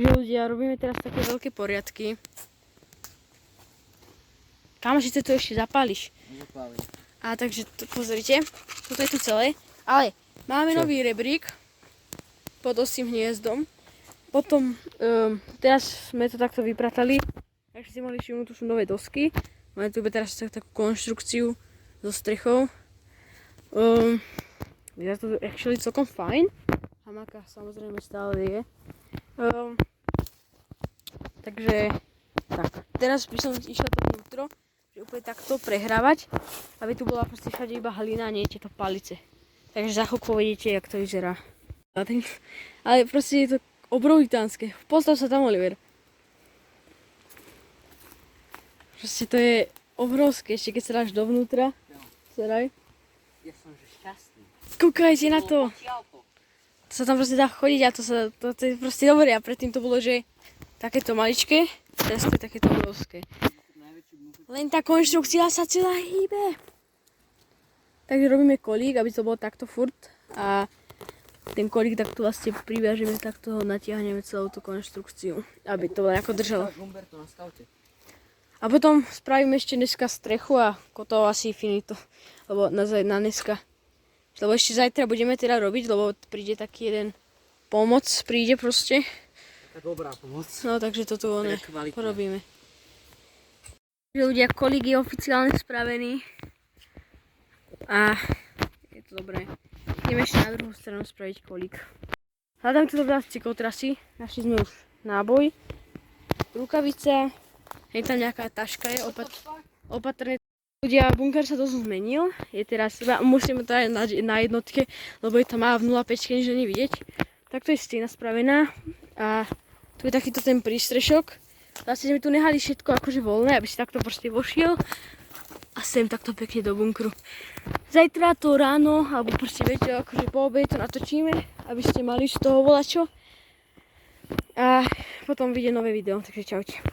Ľudia, robíme teraz také veľké poriadky. Kamoši, to ešte zapáliš. Zapálim. A takže pozrite, toto je tu celé. Ale máme nový rebrík pod osím hniezdom. Potom teraz sme to takto vypratali. Takže si mohli všimnúť, tu sú nové dosky. Máme tu teraz takú konštrukciu so strechou. Je to actually celkom fajn. Hamaka samozrejme stále je. Takže tak. Teraz by som išla to vnútro, že úplne takto prehrávať, aby tu bola proste všade iba hlina a nie tieto palice. Takže za chvíľku vidíte, jak to vyzerá. Ale proste je to obrovitánske. Postav sa tam, Oliver. Proste to je obrovské, ešte keď sa dáš dovnútra. Seraj. Ja som že šťastný. Kúkajte na to. To sa tam proste dá chodiť a to je proste dobré. A predtým to bolo, že takéto maličké, teraz to je takéto obrovské. Len tá konštrukcia sa celá hýbe. Takže robíme kolík, aby to bolo takto furt. A ten kolík takto vlastne priviažeme, takto ho natiahneme celú tú konštrukciu, aby to nejako držalo. A potom spravíme ešte dneska strechu a to asi finito. Lebo na dneska. Lebo ešte zajtra budeme teda robiť, lebo príde taký jeden pomoc, príde proste. Tak dobrá pomoc. No takže toto porobíme. Ľudia, kolík je oficiálne spravený. A je to dobré. Ideme ešte na druhú stranu spraviť kolík. Hľadám tu dobrá cyklotrasy. Našli sme už náboj, rukavice, je tam nejaká taška, je opatrné. Ľudia, bunker sa dosť zmenil. Je teraz, musíme to aj na jednotke, lebo je tam má v 0,5 nič není vidieť. Takto je stena spravená a tu je takýto ten prístrešok. Zase sme tu nehali všetko akože voľné, aby si takto proste vošiel a sem takto pekne do bunkru. Zajtra to ráno, alebo proste viete, akože po obede to natočíme, aby ste mali z toho volačo. A potom vyjde nové video, takže čaute.